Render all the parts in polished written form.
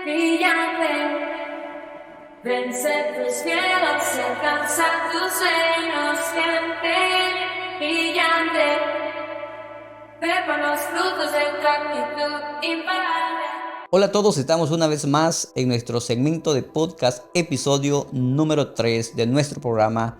brillante. Vence tus miedos, alcanza tus sueños, siente brillante. Ve por los frutos de tu actitud imparable. Hola a todos, estamos una vez más en nuestro segmento de podcast, episodio número 3 de nuestro programa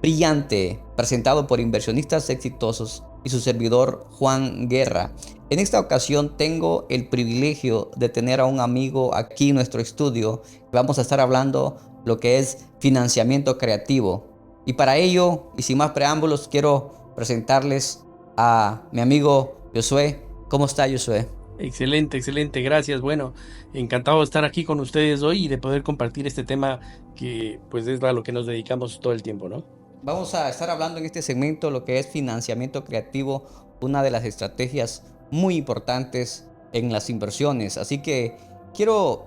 Brillante, presentado por inversionistas exitosos y su servidor Juan Guerra. En esta ocasión tengo el privilegio de tener a un amigo aquí en nuestro estudio. Vamos a estar hablando lo que es financiamiento creativo. Y para ello, y sin más preámbulos, quiero presentarles a mi amigo Josué. ¿Cómo está, Josué? Excelente, excelente, gracias. Bueno, encantado de estar aquí con ustedes hoy y de poder compartir este tema que pues es a lo que nos dedicamos todo el tiempo, ¿no? Vamos a estar hablando en este segmento lo que es financiamiento creativo, una de las estrategias muy importantes en las inversiones. Así que quiero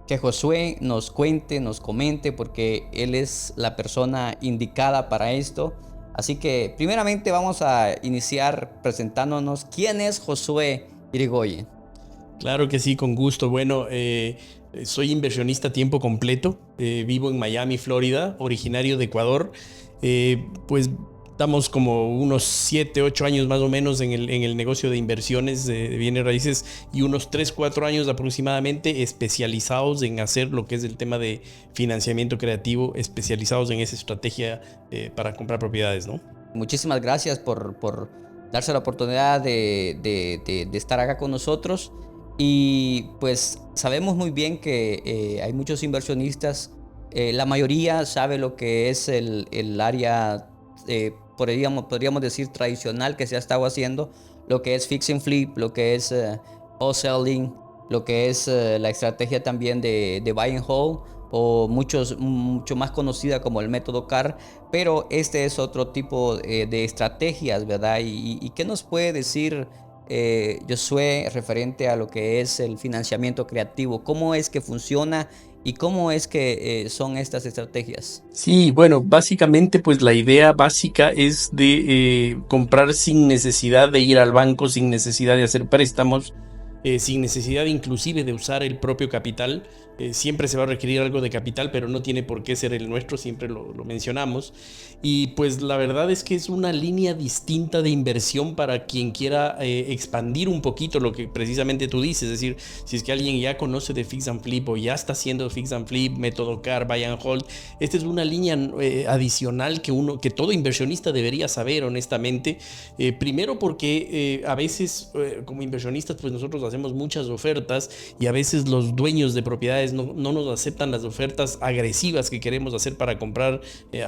que Josué nos cuente, nos comente, porque él es la persona indicada para esto. Así que primeramente vamos a iniciar presentándonos. ¿Quién es Josué Irigoyen? Claro que sí, con gusto. Bueno, soy inversionista a tiempo completo. Vivo en Miami, Florida, originario de Ecuador. Pues estamos como unos 7, 8 años más o menos en el negocio de inversiones de bienes raíces y unos 3, 4 años aproximadamente especializados en hacer lo que es el tema de financiamiento creativo, especializados en esa estrategia para comprar propiedades, ¿no? Muchísimas gracias por darse la oportunidad de estar acá con nosotros. Y pues sabemos muy bien que hay muchos inversionistas. La mayoría sabe lo que es el área, podríamos decir, tradicional que se ha estado haciendo, lo que es fix and flip, lo que es wholesaling, lo que es la estrategia también de buy and hold, o mucho más conocida como el método CAR. Pero este es otro tipo de estrategias, ¿verdad? ¿Y qué nos puede decir Josué referente a lo que es el financiamiento creativo? ¿Cómo es que funciona y cómo es que son estas estrategias? Sí, bueno, básicamente pues la idea básica es de comprar sin necesidad de ir al banco, sin necesidad de hacer préstamos, sin necesidad inclusive de usar el propio capital. Siempre se va a requerir algo de capital, pero no tiene por qué ser el nuestro, siempre lo mencionamos. Y pues la verdad es que es una línea distinta de inversión para quien quiera expandir un poquito lo que precisamente tú dices. Es decir, si es que alguien ya conoce de Fix and Flip o ya está haciendo Fix and Flip, método CAR, Buy and Hold, esta es una línea adicional que todo inversionista debería saber, honestamente. Primero porque a veces como inversionistas pues nosotros hacemos muchas ofertas y a veces los dueños de propiedades no nos aceptan las ofertas agresivas que queremos hacer para comprar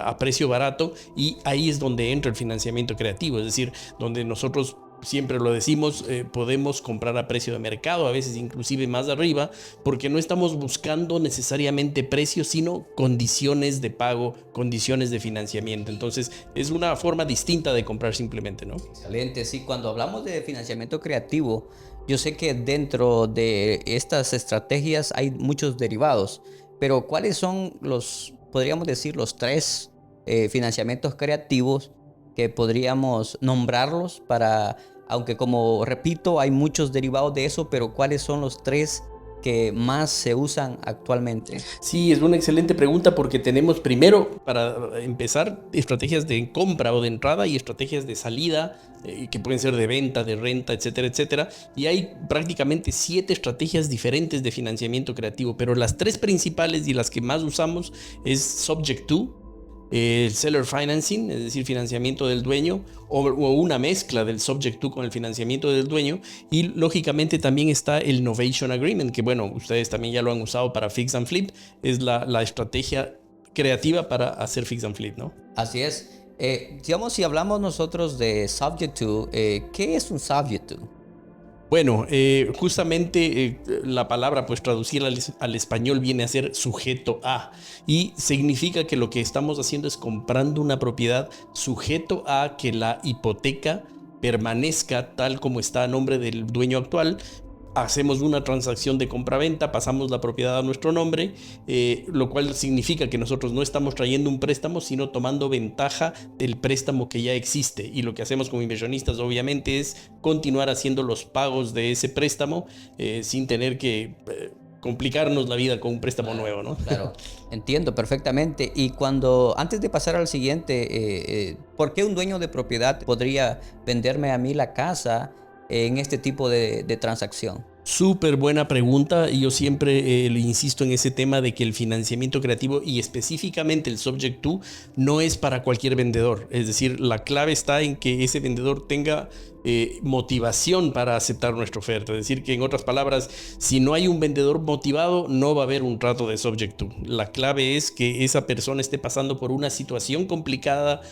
a precio barato, y ahí es donde entra el financiamiento creativo, es decir, donde nosotros siempre lo decimos, podemos comprar a precio de mercado, a veces inclusive más arriba, porque no estamos buscando necesariamente precios, sino condiciones de pago, condiciones de financiamiento. Entonces es una forma distinta de comprar simplemente, ¿no? Excelente, sí, cuando hablamos de financiamiento creativo, yo sé que dentro de estas estrategias hay muchos derivados, pero ¿cuáles son podríamos decir, los tres financiamientos creativos que podríamos nombrarlos para, aunque como repito, hay muchos derivados de eso, pero cuáles son los tres que más se usan actualmente? Sí, es una excelente pregunta porque tenemos primero, para empezar, estrategias de compra o de entrada y estrategias de salida, que pueden ser de venta, de renta, etcétera, etcétera. Y hay prácticamente 7 estrategias diferentes de financiamiento creativo, pero las 3 principales y las que más usamos es Subject to, el seller financing, es decir, financiamiento del dueño, o una mezcla del subject to con el financiamiento del dueño, y lógicamente también está el novation agreement, que bueno, ustedes también ya lo han usado para fix and flip, es la estrategia creativa para hacer fix and flip, ¿no? Así es. Digamos, si hablamos nosotros de subject to, ¿qué es un subject to? Bueno, justamente la palabra pues traducirla al español viene a ser sujeto a, y significa que lo que estamos haciendo es comprando una propiedad sujeto a que la hipoteca permanezca tal como está a nombre del dueño actual. Hacemos una transacción de compra-venta, pasamos la propiedad a nuestro nombre, lo cual significa que nosotros no estamos trayendo un préstamo, sino tomando ventaja del préstamo que ya existe. Y lo que hacemos como inversionistas, obviamente, es continuar haciendo los pagos de ese préstamo sin tener que complicarnos la vida con un préstamo nuevo, ¿no? Claro, entiendo perfectamente. Y antes de pasar al siguiente, ¿por qué un dueño de propiedad podría venderme a mí la casa en este tipo de transacción? Súper buena pregunta, y yo siempre le insisto en ese tema de que el financiamiento creativo y específicamente el Subject to no es para cualquier vendedor. Es decir, la clave está en que ese vendedor tenga motivación para aceptar nuestra oferta. Es decir, que en otras palabras, si no hay un vendedor motivado, no va a haber un trato de Subject to. La clave es que esa persona esté pasando por una situación complicada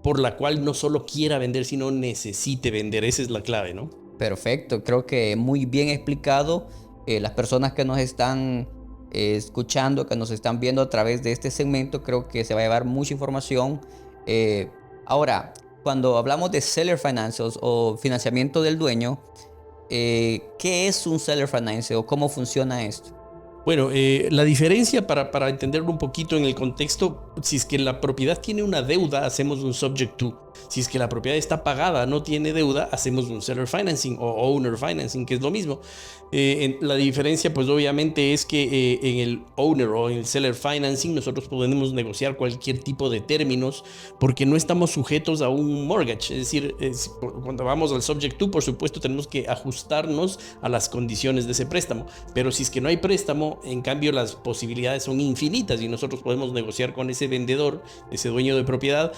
por la cual no solo quiera vender, sino necesite vender. Esa es la clave, ¿no? Perfecto, creo que muy bien explicado. Las personas que nos están escuchando, que nos están viendo a través de este segmento, creo que se va a llevar mucha información. Ahora, cuando hablamos de seller financials o financiamiento del dueño, ¿qué es un seller finance o cómo funciona esto? Bueno, la diferencia para entenderlo un poquito en el contexto, si es que la propiedad tiene una deuda, hacemos un subject to. Si es que la propiedad está pagada, no tiene deuda, hacemos un seller financing o owner financing, que es lo mismo. La diferencia, pues obviamente, es que en el owner o en el seller financing nosotros podemos negociar cualquier tipo de términos porque no estamos sujetos a un mortgage. Es decir, cuando vamos al subject to, por supuesto, tenemos que ajustarnos a las condiciones de ese préstamo. Pero si es que no hay préstamo, en cambio, las posibilidades son infinitas y nosotros podemos negociar con ese vendedor, ese dueño de propiedad,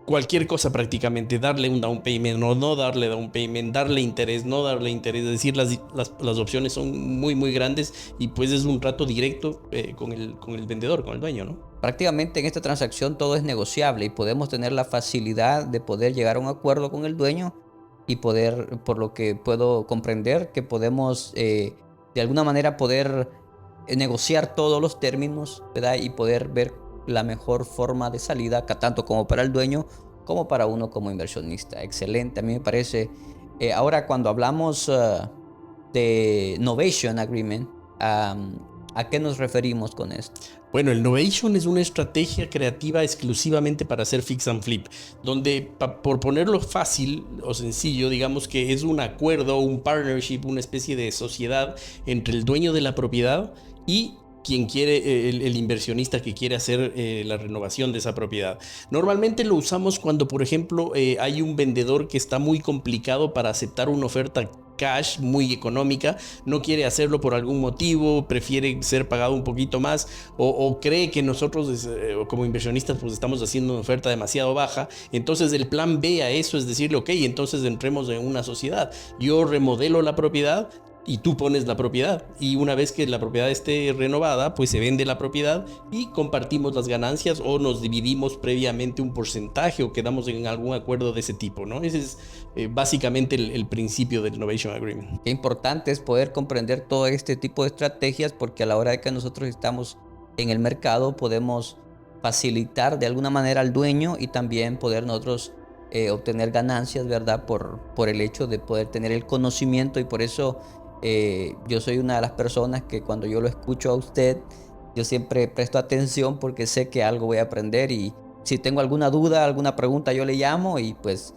cualquier cosa prácticamente, darle un down payment o no darle down payment, darle interés, no darle interés. Es decir, las opciones son muy, muy grandes y pues es un trato directo con el vendedor, con el dueño, ¿no? Prácticamente en esta transacción todo es negociable y podemos tener la facilidad de poder llegar a un acuerdo con el dueño y poder, por lo que puedo comprender, que podemos de alguna manera poder negociar todos los términos, ¿verdad? Y poder ver la mejor forma de salida, tanto como para el dueño como para uno como inversionista. Excelente, a mí me parece. Ahora, cuando hablamos de Novation Agreement, ¿a qué nos referimos con esto? Bueno, el Novation es una estrategia creativa exclusivamente para hacer fix and flip, donde, por ponerlo fácil o sencillo, digamos que es un acuerdo, un partnership, una especie de sociedad entre el dueño de la propiedad y quien quiere, el inversionista que quiere hacer la renovación de esa propiedad. Normalmente lo usamos cuando, por ejemplo, hay un vendedor que está muy complicado para aceptar una oferta cash muy económica, no quiere hacerlo por algún motivo, prefiere ser pagado un poquito más o cree que nosotros como inversionistas pues estamos haciendo una oferta demasiado baja. Entonces el plan B a eso es decirle, ok, entonces entremos en una sociedad, yo remodelo la propiedad y tú pones la propiedad, y una vez que la propiedad esté renovada, pues se vende la propiedad y compartimos las ganancias o nos dividimos previamente un porcentaje o quedamos en algún acuerdo de ese tipo, ¿no? Ese es básicamente el principio del Novation Agreement. Qué importante es poder comprender todo este tipo de estrategias, porque a la hora de que nosotros estamos en el mercado podemos facilitar de alguna manera al dueño y también poder nosotros obtener ganancias, ¿verdad? Por el hecho de poder tener el conocimiento. Y por eso yo soy una de las personas que cuando yo lo escucho a usted, yo siempre presto atención porque sé que algo voy a aprender, y si tengo alguna duda, alguna pregunta, yo le llamo. Y pues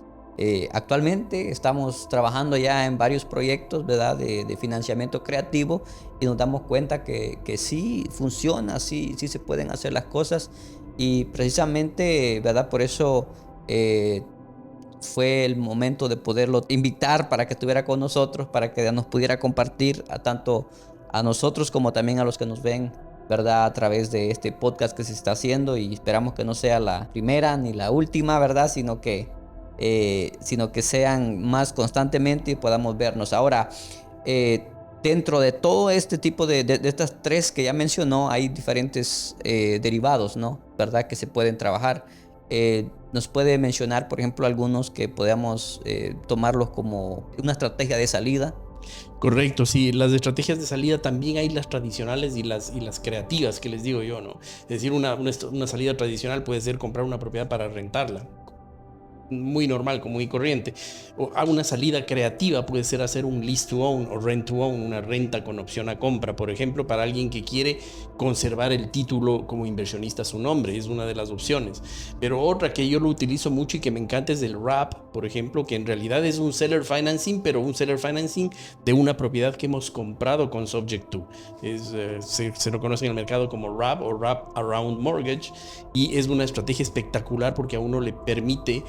actualmente estamos trabajando ya en varios proyectos, ¿verdad? De financiamiento creativo, y nos damos cuenta que sí funciona, sí se pueden hacer las cosas, y precisamente, ¿verdad? Por eso fue el momento de poderlo invitar para que estuviera con nosotros, para que nos pudiera compartir tanto a nosotros como también a los que nos ven, ¿verdad? A través de este podcast que se está haciendo, y esperamos que no sea la primera ni la última, ¿verdad? Sino que sean más constantemente y podamos vernos. Ahora, dentro de todo este tipo de estas tres que ya mencionó, hay diferentes derivados, ¿no? ¿Verdad? Que se pueden trabajar. Nos puede mencionar, por ejemplo, algunos que podamos tomarlos como una estrategia de salida. Correcto, sí, las estrategias de salida también hay, las tradicionales y las creativas que les digo yo, ¿no? Es decir, una salida tradicional puede ser comprar una propiedad para rentarla. muy normal, como muy corriente. O una salida creativa puede ser hacer un lease to own o rent to own, una renta con opción a compra, por ejemplo, para alguien que quiere conservar el título como inversionista a su nombre, es una de las opciones. Pero otra que yo lo utilizo mucho y que me encanta es el wrap, por ejemplo, que en realidad es un seller financing, pero un seller financing de una propiedad que hemos comprado con subject to. Se lo conoce en el mercado como wrap o wrap around mortgage, y es una estrategia espectacular porque a uno le permite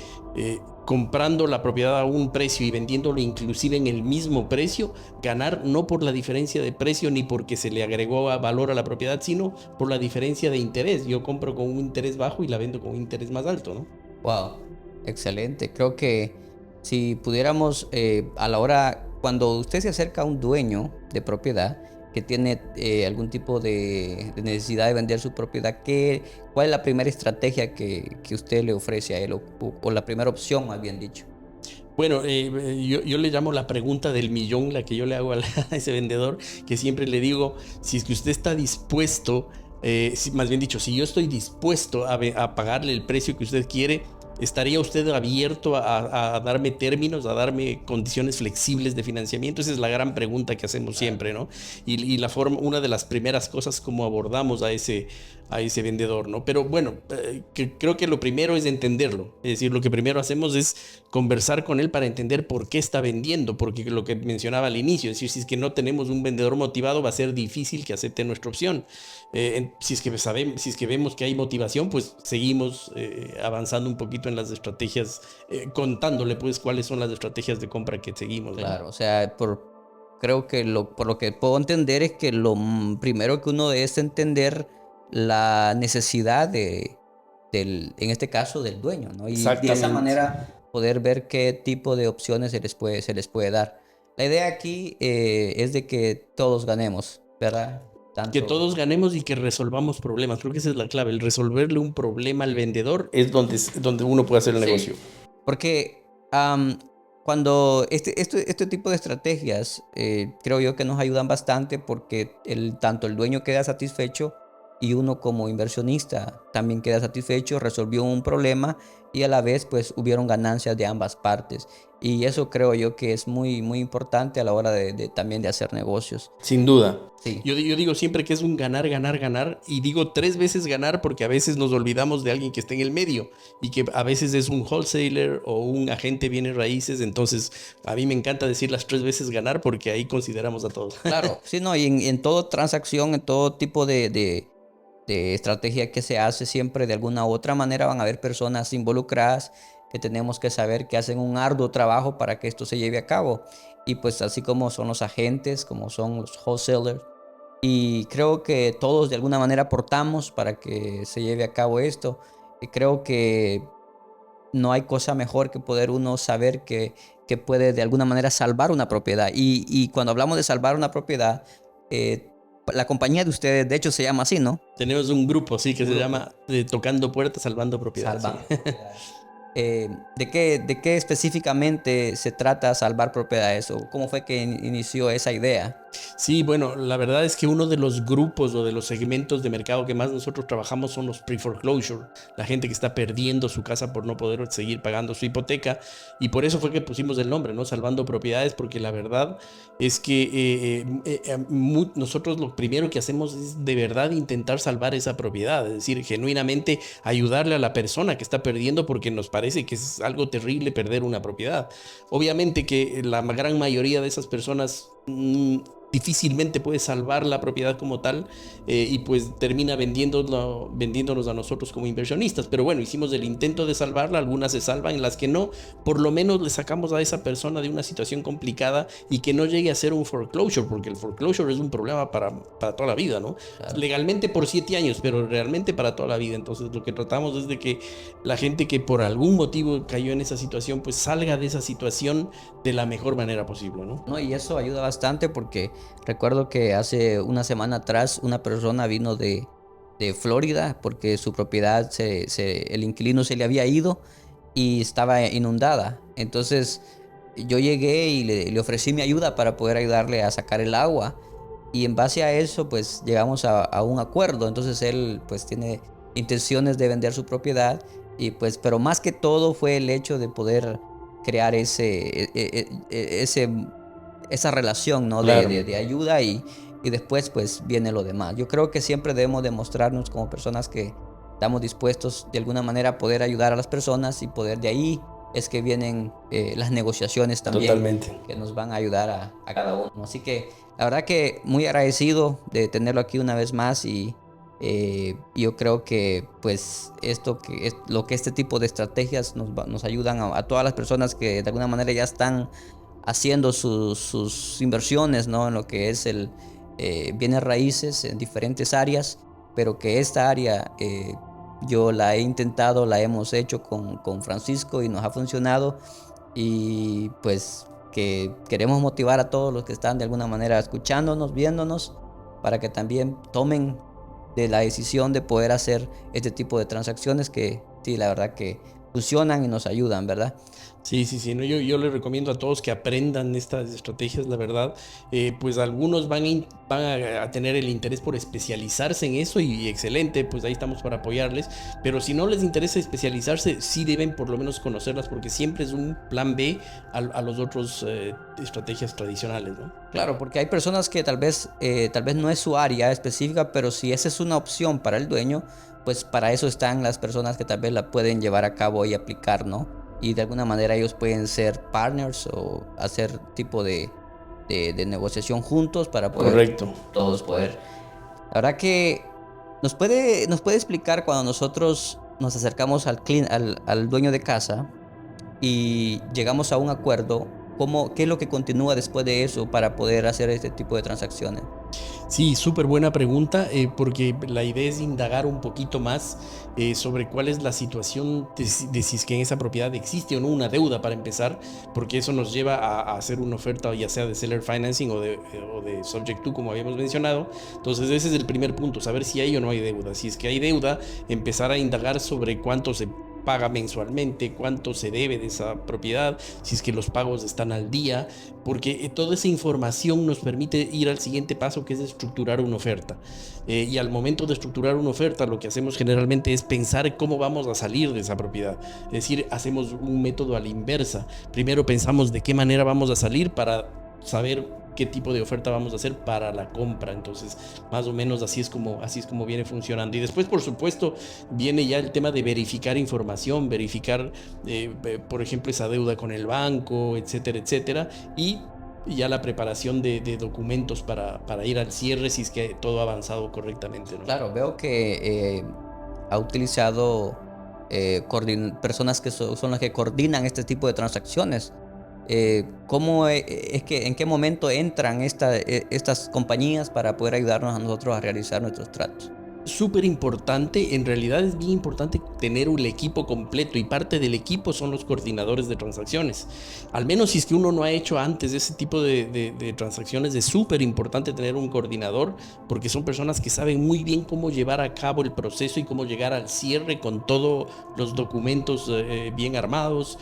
comprando la propiedad a un precio y vendiéndolo inclusive en el mismo precio, ganar no por la diferencia de precio ni porque se le agregó valor a la propiedad, sino por la diferencia de interés. Yo compro con un interés bajo y la vendo con un interés más alto, ¿no? Wow, excelente. Creo que si pudiéramos, a la hora, cuando usted se acerca a un dueño de propiedad que tiene algún tipo de necesidad de vender su propiedad, ¿cuál es la primera estrategia que usted le ofrece a él o la primera opción, más bien dicho? Bueno, yo le llamo la pregunta del millón, la que yo le hago a ese vendedor, que siempre le digo, si es que usted está dispuesto, más bien dicho, si yo estoy dispuesto a pagarle el precio que usted quiere, ¿estaría usted abierto a darme términos, a darme condiciones flexibles de financiamiento? Esa es la gran pregunta que hacemos siempre, ¿no? Y la forma, una de las primeras cosas como abordamos a ese vendedor, ¿no? Pero bueno, creo que lo primero es entenderlo. Es decir, lo que primero hacemos es conversar con él para entender por qué está vendiendo, porque lo que mencionaba al inicio, es decir, si es que no tenemos un vendedor motivado, va a ser difícil que acepte nuestra opción. Si es que vemos que hay motivación, pues seguimos avanzando un poquito en las estrategias, contándole pues cuáles son las estrategias de compra que seguimos, ¿no? Claro, o sea, creo que por lo que puedo entender es que lo primero que uno debe es entender la necesidad en este caso, del dueño, ¿no? Y de esa manera poder ver qué tipo de opciones se les puede dar. La idea aquí es de que todos ganemos, ¿verdad? Que todos ganemos y que resolvamos problemas. Creo que esa es la clave. El resolverle un problema al vendedor es donde uno puede hacer el negocio. Porque cuando este tipo de estrategias creo yo que nos ayudan bastante porque tanto el dueño queda satisfecho y uno como inversionista también queda satisfecho, resolvió un problema y a la vez pues hubieron ganancias de ambas partes. Y eso creo yo que es muy, muy importante a la hora también de hacer negocios. Sin duda. Sí. Yo digo siempre que es un ganar, ganar, ganar. Y digo 3 veces ganar porque a veces nos olvidamos de alguien que está en el medio y que a veces es un wholesaler o un agente bienes raíces. Entonces a mí me encanta decir las 3 veces ganar porque ahí consideramos a todos. Claro, sí, no, y en toda transacción, en todo tipo de estrategia que se hace, siempre de alguna u otra manera van a haber personas involucradas que tenemos que saber que hacen un arduo trabajo para que esto se lleve a cabo. Y pues así como son los agentes, como son los wholesalers. Y creo que todos de alguna manera aportamos para que se lleve a cabo esto. Y creo que no hay cosa mejor que poder uno saber que puede de alguna manera salvar una propiedad. Y cuando hablamos de salvar una propiedad, la compañía de ustedes, de hecho, se llama así, ¿no? Tenemos un grupo, sí, que se llama Tocando Puertas, Salvando Propiedades. Salvando propiedades. ¿De qué específicamente se trata salvar propiedades? ¿O cómo fue que inició esa idea? Sí, bueno, la verdad es que uno de los grupos o de los segmentos de mercado que más nosotros trabajamos son los pre-foreclosure, la gente que está perdiendo su casa por no poder seguir pagando su hipoteca, y por eso fue que pusimos el nombre, ¿no? Salvando Propiedades, porque la verdad es que nosotros lo primero que hacemos es de verdad intentar salvar esa propiedad, es decir, genuinamente ayudarle a la persona que está perdiendo, porque nos parece que es algo terrible perder una propiedad. Obviamente que la gran mayoría de esas personas difícilmente puede salvar la propiedad como tal, y pues termina vendiéndonos a nosotros como inversionistas. Pero bueno, hicimos el intento de salvarla, algunas se salvan, las que no, por lo menos le sacamos a esa persona de una situación complicada y que no llegue a ser un foreclosure, porque el foreclosure es un problema para toda la vida, ¿no? Claro. Legalmente por 7 años, pero realmente para toda la vida. Entonces lo que tratamos es de que la gente que por algún motivo cayó en esa situación, pues salga de esa situación de la mejor manera posible, ¿no? No, y eso ayuda bastante porque recuerdo que hace una semana atrás una persona vino de Florida porque su propiedad, el inquilino se le había ido y estaba inundada. Entonces yo llegué y le ofrecí mi ayuda para poder ayudarle a sacar el agua. Y en base a eso pues llegamos a un acuerdo. Entonces él pues tiene intenciones de vender su propiedad Y pues, pero más que todo fue el hecho de poder crear esa relación, ¿no? Claro. De ayuda y después pues viene lo demás. Yo creo que siempre debemos demostrarnos como personas que estamos dispuestos de alguna manera a poder ayudar a las personas y poder de ahí es que vienen las negociaciones también. Totalmente. Que nos van a ayudar a cada uno. Así que la verdad que muy agradecido de tenerlo aquí una vez más y yo creo que pues lo que este tipo de estrategias nos ayudan a todas las personas que de alguna manera ya están haciendo sus inversiones, ¿no? En lo que es el bienes raíces en diferentes áreas, pero que esta área yo la he intentado, la hemos hecho con Francisco y nos ha funcionado y pues que queremos motivar a todos los que están de alguna manera escuchándonos, viéndonos, para que también tomen de la decisión de poder hacer este tipo de transacciones que sí, la verdad que funcionan y nos ayudan, ¿verdad? Sí, sí, sí. No, yo les recomiendo a todos que aprendan estas estrategias, la verdad. Pues algunos van a tener el interés por especializarse en eso y excelente, pues ahí estamos para apoyarles. Pero si no les interesa especializarse, sí deben por lo menos conocerlas porque siempre es un plan B a los otros estrategias tradicionales, ¿no? Claro, porque hay personas que tal vez no es su área específica, pero si esa es una opción para el dueño, pues para eso están las personas que tal vez la pueden llevar a cabo y aplicar, ¿no? Y de alguna manera ellos pueden ser partners o hacer tipo de negociación juntos para poder Correcto. todos poder. La verdad que nos puede explicar cuando nosotros nos acercamos al dueño de casa y llegamos a un acuerdo, ¿qué es lo que continúa después de eso para poder hacer este tipo de transacciones? Sí, súper buena pregunta, porque la idea es indagar un poquito más sobre cuál es la situación de si es que en esa propiedad existe o no una deuda para empezar, porque eso nos lleva a hacer una oferta ya sea de seller financing o de subject to, como habíamos mencionado. Entonces ese es el primer punto, saber si hay o no hay deuda. Si es que hay deuda, empezar a indagar sobre cuánto se paga mensualmente, cuánto se debe de esa propiedad, si es que los pagos están al día, porque toda esa información nos permite ir al siguiente paso, que es estructurar una oferta. Y al momento de estructurar una oferta, lo que hacemos generalmente es pensar cómo vamos a salir de esa propiedad. Es decir, hacemos un método a la inversa. Primero pensamos de qué manera vamos a salir para saber qué tipo de oferta vamos a hacer para la compra. Entonces, más o menos así es como viene funcionando. Y después, por supuesto, viene ya el tema de verificar información, verificar, por ejemplo, esa deuda con el banco, etcétera, etcétera. Y ya la preparación de documentos para ir al cierre si es que todo ha avanzado correctamente, ¿no? Claro, veo que ha utilizado personas que son las que coordinan este tipo de transacciones. ¿En qué momento entran estas compañías para poder ayudarnos a nosotros a realizar nuestros tratos? Súper importante, en realidad es bien importante tener un equipo completo y parte del equipo son los coordinadores de transacciones. Al menos si es que uno no ha hecho antes ese tipo de transacciones, es súper importante tener un coordinador porque son personas que saben muy bien cómo llevar a cabo el proceso y cómo llegar al cierre con todos los documentos bien armados,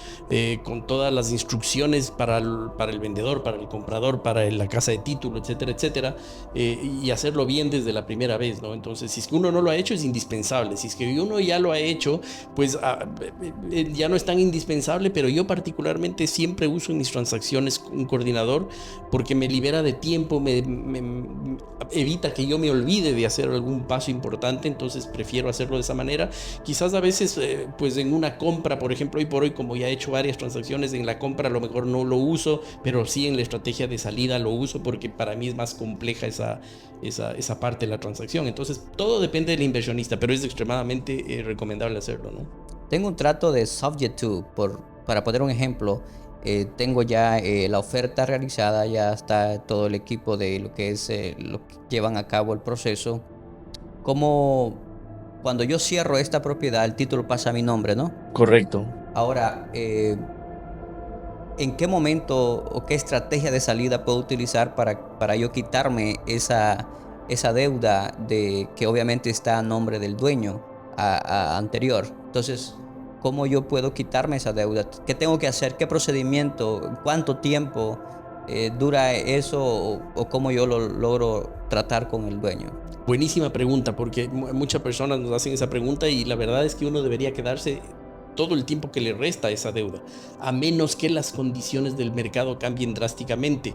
con todas las instrucciones para el vendedor, para el comprador, para la casa de título, etcétera, etcétera, y hacerlo bien desde la primera vez, ¿no? Entonces, si es que uno no lo ha hecho, es indispensable. Si es que uno ya lo ha hecho, pues ya no es tan indispensable, pero yo particularmente siempre uso en mis transacciones un coordinador porque me libera de tiempo, me evita que yo me olvide de hacer algún paso importante, entonces prefiero hacerlo de esa manera. Quizás a veces, pues en una compra, por ejemplo, hoy por hoy, como ya he hecho varias transacciones, en la compra a lo mejor no lo uso, pero sí en la estrategia de salida lo uso porque para mí es más compleja esa parte de la transacción. Entonces todo depende del inversionista, pero es extremadamente recomendable hacerlo, ¿no? Tengo un trato de subject to, para poner un ejemplo. Tengo ya la oferta realizada, ya está todo el equipo de lo que es lo que llevan a cabo el proceso. Como cuando yo cierro esta propiedad, el título pasa a mi nombre, ¿no? Correcto. Ahora, ¿en qué momento o qué estrategia de salida puedo utilizar para yo quitarme esa deuda que obviamente está a nombre del dueño anterior? Entonces, ¿cómo yo puedo quitarme esa deuda? ¿Qué tengo que hacer? ¿Qué procedimiento? ¿Cuánto tiempo dura eso? ¿O cómo yo lo logro tratar con el dueño? Buenísima pregunta, porque muchas personas nos hacen esa pregunta y la verdad es que uno debería quedarse todo el tiempo que le resta a esa deuda, a menos que las condiciones del mercado cambien drásticamente.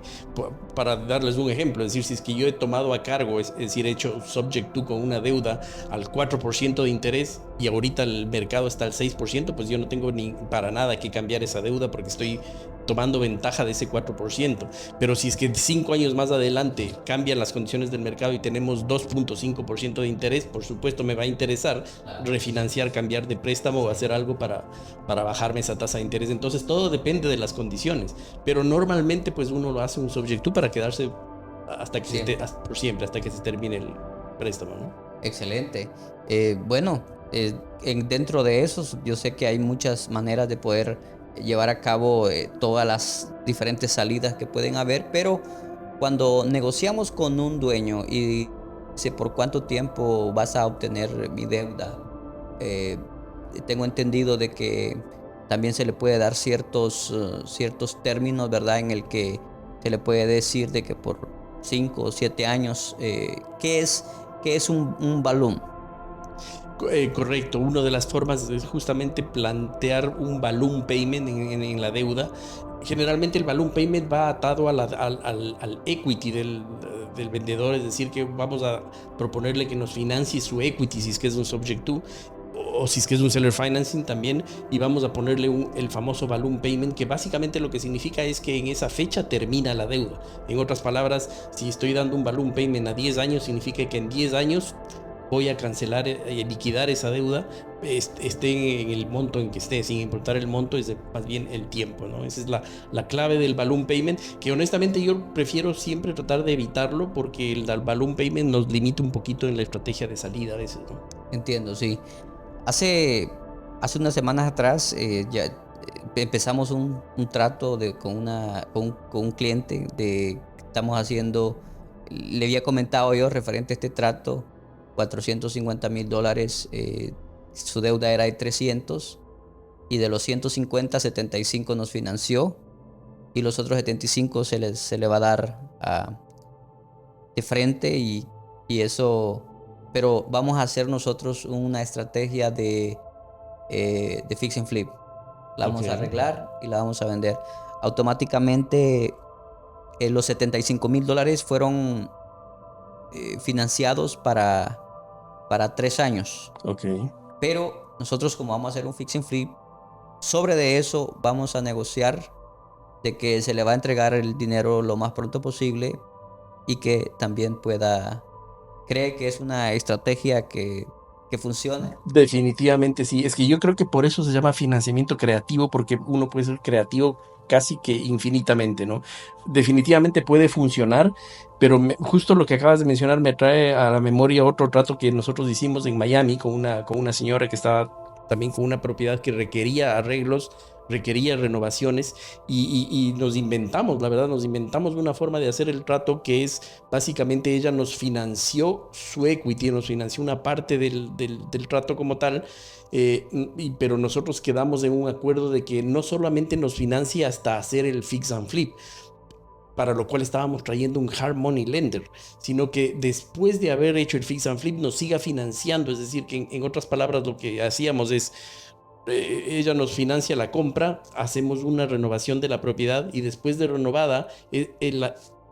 Para darles un ejemplo, es decir, si es que yo he tomado a cargo, es decir, he hecho subject to con una deuda al 4% de interés y ahorita el mercado está al 6%, pues yo no tengo ni para nada que cambiar esa deuda porque estoy tomando ventaja de ese 4%. Pero si es que 5 años más adelante cambian las condiciones del mercado y tenemos 2.5% de interés, por supuesto me va a interesar refinanciar, cambiar de préstamo o hacer algo para bajarme esa tasa de interés. Entonces todo depende de las condiciones, pero normalmente pues uno lo hace un subject to para quedarse hasta que por siempre, hasta que se termine el préstamo, ¿no? Excelente. Bueno, dentro de eso yo sé que hay muchas maneras de poder llevar a cabo todas las diferentes salidas que pueden haber, pero cuando negociamos con un dueño y dice por cuánto tiempo vas a obtener mi deuda, eh, tengo entendido de que también se le puede dar ciertos términos, ¿verdad? En el que se le puede decir de que por 5 o 7 años, ¿qué es un balloon? Correcto, una de las formas es justamente plantear un balloon payment en la deuda. Generalmente el balloon payment va atado al equity del vendedor, es decir, que vamos a proponerle que nos financie su equity si es que es un subject to, o si es que es un seller financing también, y vamos a ponerle el famoso balloon payment, que básicamente lo que significa es que en esa fecha termina la deuda. En otras palabras, si estoy dando un balloon payment a 10 años, significa que en 10 años voy a cancelar y liquidar esa deuda, esté en el monto en que esté, sin importar el monto, es más bien el tiempo, ¿no? Esa es la clave del balloon payment, que honestamente yo prefiero siempre tratar de evitarlo porque el balloon payment nos limita un poquito en la estrategia de salida a veces, ¿no? Entiendo, sí. Hace unas semanas atrás ya empezamos un trato con un cliente estamos haciendo, le había comentado yo referente a este trato, $450,000, su deuda era de 300 y de los 150, 75 nos financió y los otros 75 se le va a dar de frente y eso, pero vamos a hacer nosotros una estrategia de fix and flip. La vamos a arreglar y la vamos a vender. Automáticamente los $75,000 fueron financiados para 3 años. Ok. Pero nosotros, como vamos a hacer un fix and flip, sobre de eso vamos a negociar de que se le va a entregar el dinero lo más pronto posible y que también cree que es una estrategia que funcione. Definitivamente sí, es que yo creo que por eso se llama financiamiento creativo, porque uno puede ser creativo casi que infinitamente, ¿no? Definitivamente puede funcionar, pero justo lo que acabas de mencionar me trae a la memoria otro trato que nosotros hicimos en Miami con una señora que estaba también con una propiedad que requería arreglos, requería renovaciones y nos inventamos, la verdad, nos inventamos una forma de hacer el trato que es básicamente ella nos financió su equity, nos financió una parte del trato como tal, pero nosotros quedamos en un acuerdo de que no solamente nos financia hasta hacer el fix and flip, para lo cual estábamos trayendo un hard money lender, sino que después de haber hecho el fix and flip nos siga financiando, es decir, que en otras palabras lo que hacíamos es ella nos financia la compra, hacemos una renovación de la propiedad y después de renovada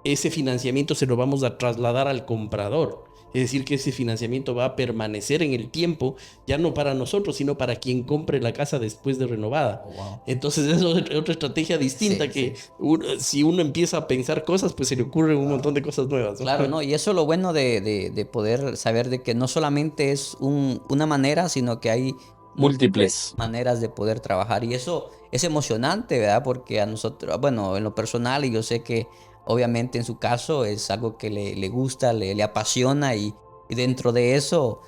ese financiamiento se lo vamos a trasladar al comprador. Es decir, que ese financiamiento va a permanecer en el tiempo, ya no para nosotros, sino para quien compre la casa después de renovada. Oh, wow. Entonces es otra estrategia distinta, Sí, que sí. si uno empieza a pensar cosas, pues se le ocurren un montón de cosas nuevas, ¿no? Claro, ¿no? Y eso es lo bueno de poder saber de que no solamente es una manera, sino que hay Múltiples. maneras de poder trabajar. Y eso es emocionante, ¿verdad? Porque a nosotros, bueno, en lo personal, y yo sé que obviamente en su caso es algo que le gusta, le apasiona y dentro de eso,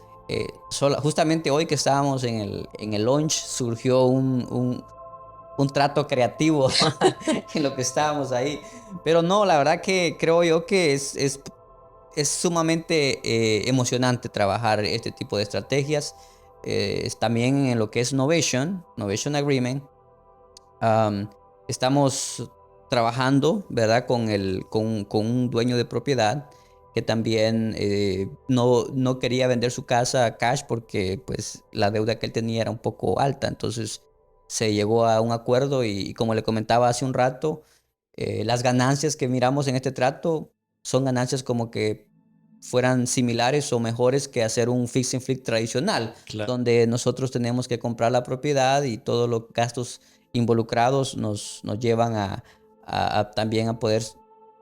justamente hoy que estábamos en el lunch, surgió un trato creativo en lo que estábamos ahí. Pero no, la verdad que creo yo que es sumamente emocionante trabajar este tipo de estrategias. También en lo que es Novation Agreement, estamos trabajando, ¿verdad? Con un dueño de propiedad que también no quería vender su casa a cash porque pues la deuda que él tenía era un poco alta. Entonces se llegó a un acuerdo y como le comentaba hace un rato, las ganancias que miramos en este trato son ganancias como que fueran similares o mejores que hacer un fix and flip tradicional, Claro. donde nosotros tenemos que comprar la propiedad y todos los gastos involucrados nos llevan también a poder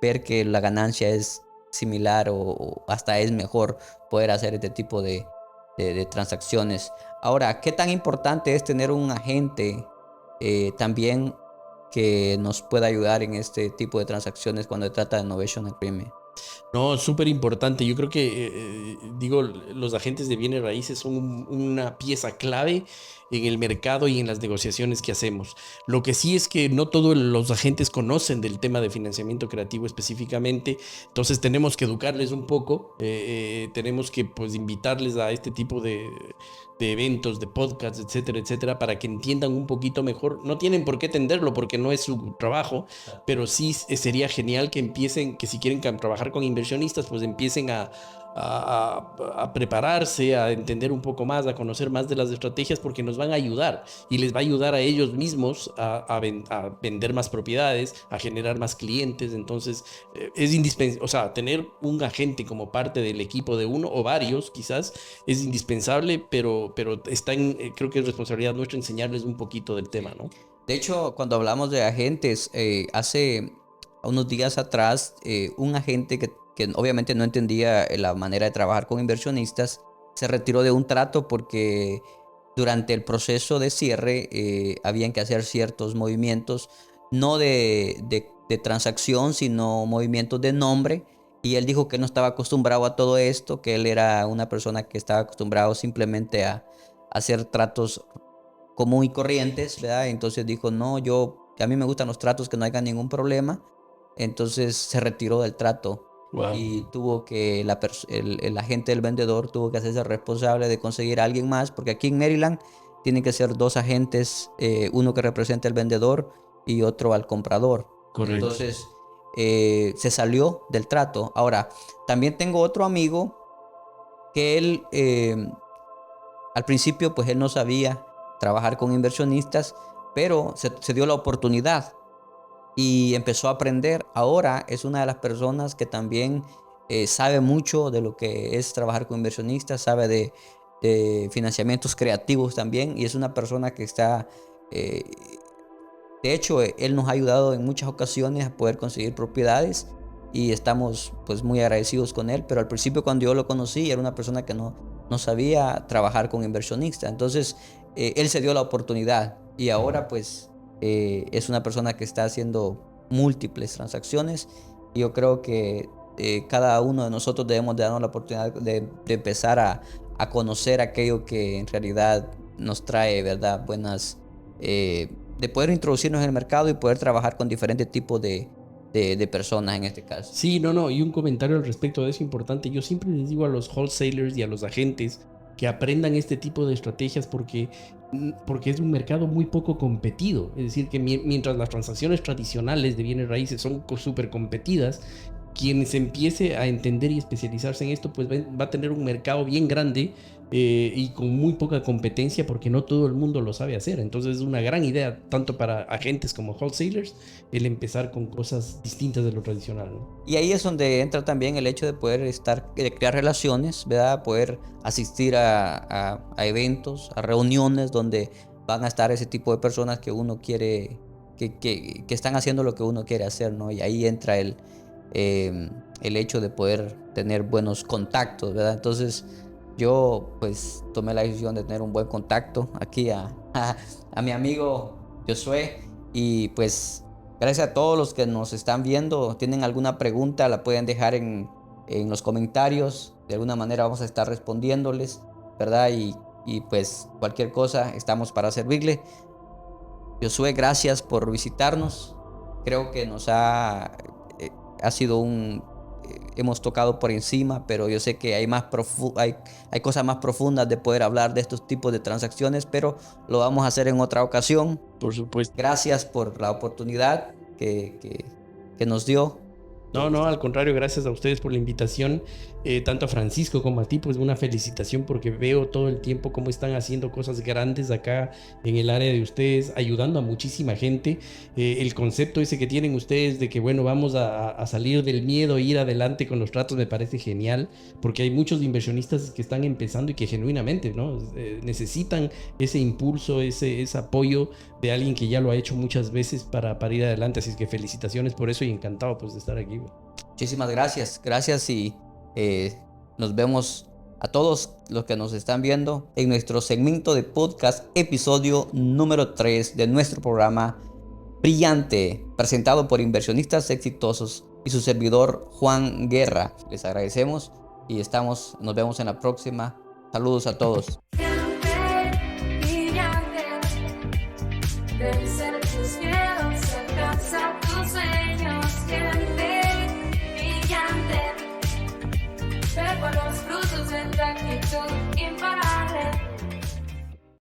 ver que la ganancia es similar o hasta es mejor poder hacer este tipo de transacciones. Ahora, ¿qué tan importante es tener un agente también que nos pueda ayudar en este tipo de transacciones cuando se trata de Novation Agreement? No, súper importante. Yo creo que, digo, los agentes de bienes raíces son una pieza clave en el mercado y en las negociaciones que hacemos. Lo que sí es que no todos los agentes conocen del tema de financiamiento creativo específicamente, entonces tenemos que educarles un poco, tenemos que pues invitarles a este tipo de eventos, de podcasts, etcétera, etcétera, para que entiendan un poquito mejor. No tienen por qué entenderlo porque no es su trabajo, pero sí sería genial que empiecen, que si quieren trabajar con inversionistas, pues empiecen a prepararse, a entender un poco más, a conocer más de las estrategias, porque nos van a ayudar y les va a ayudar a ellos mismos a vender más propiedades, a generar más clientes. Entonces, es indispensable, o sea, tener un agente como parte del equipo de uno o varios, quizás, es indispensable, pero está creo que es responsabilidad nuestra enseñarles un poquito del tema, ¿no? De hecho, cuando hablamos de agentes, hace unos días atrás, un agente que obviamente no entendía la manera de trabajar con inversionistas, se retiró de un trato porque durante el proceso de cierre habían que hacer ciertos movimientos, no de transacción, sino movimientos de nombre. Y él dijo que no estaba acostumbrado a todo esto, que él era una persona que estaba acostumbrado simplemente a hacer tratos común y corrientes, ¿verdad? Entonces dijo, no, a mí me gustan los tratos que no haya ningún problema. Entonces se retiró del trato Wow. y tuvo que, el agente del vendedor tuvo que hacerse responsable de conseguir a alguien más, porque aquí en Maryland tienen que ser dos agentes, uno que represente al vendedor y otro al comprador. Correcto. Entonces se salió del trato. Ahora, también tengo otro amigo que él al principio pues él no sabía trabajar con inversionistas, pero se dio la oportunidad y empezó a aprender. Ahora es una de las personas que también sabe mucho de lo que es trabajar con inversionistas, sabe de financiamientos creativos también, y es una persona que está, eh, de hecho, él nos ha ayudado en muchas ocasiones a poder conseguir propiedades y estamos pues muy agradecidos con él, pero al principio cuando yo lo conocí era una persona que no sabía trabajar con inversionistas. Entonces él se dio la oportunidad y ahora pues es una persona que está haciendo múltiples transacciones y yo creo que cada uno de nosotros debemos de darnos la oportunidad de empezar a conocer aquello que en realidad nos trae, ¿verdad? De poder introducirnos en el mercado y poder trabajar con diferentes tipos de personas en este caso. Sí, no, no, y un comentario al respecto de eso importante. Yo siempre les digo a los wholesalers y a los agentes que aprendan este tipo de estrategias porque es un mercado muy poco competido. Es decir, que mientras las transacciones tradicionales de bienes raíces son súper competidas, quien se empiece a entender y especializarse en esto, pues va a tener un mercado bien grande y con muy poca competencia porque no todo el mundo lo sabe hacer. Entonces es una gran idea, tanto para agentes como wholesalers, el empezar con cosas distintas de lo tradicional, ¿no? Y ahí es donde entra también el hecho de poder de crear relaciones, ¿verdad? Poder asistir a eventos, a reuniones donde van a estar ese tipo de personas que uno quiere, que están haciendo lo que uno quiere hacer, ¿no? Y ahí entra el hecho de poder tener buenos contactos, ¿verdad? Entonces yo pues tomé la decisión de tener un buen contacto aquí a mi amigo Josué y pues gracias a todos los que nos están viendo. ¿Tienen alguna pregunta? La pueden dejar en los comentarios. De alguna manera vamos a estar respondiéndoles, ¿verdad? Y pues cualquier cosa, estamos para servirle. Josué, gracias por visitarnos. Creo que ha sido hemos tocado por encima, pero yo sé que hay cosas más profundas de poder hablar de estos tipos de transacciones, pero lo vamos a hacer en otra ocasión. Por supuesto. Gracias por la oportunidad que nos dio No, al contrario, gracias a ustedes por la invitación, tanto a Francisco como a ti, pues una felicitación porque veo todo el tiempo cómo están haciendo cosas grandes acá en el área de ustedes, ayudando a muchísima gente. El concepto ese que tienen ustedes de que, bueno, vamos a salir del miedo e ir adelante con los tratos me parece genial, porque hay muchos inversionistas que están empezando y que genuinamente, ¿no? Necesitan ese impulso, ese apoyo de alguien que ya lo ha hecho muchas veces para ir adelante. Así es que felicitaciones por eso y encantado pues de estar aquí. Muchísimas gracias y nos vemos a todos los que nos están viendo en nuestro segmento de podcast, episodio número 3 de nuestro programa Brillante, presentado por inversionistas exitosos y su servidor Juan Guerra. Les agradecemos y nos vemos en la próxima. Saludos a todos. Siempre brillante, vencer.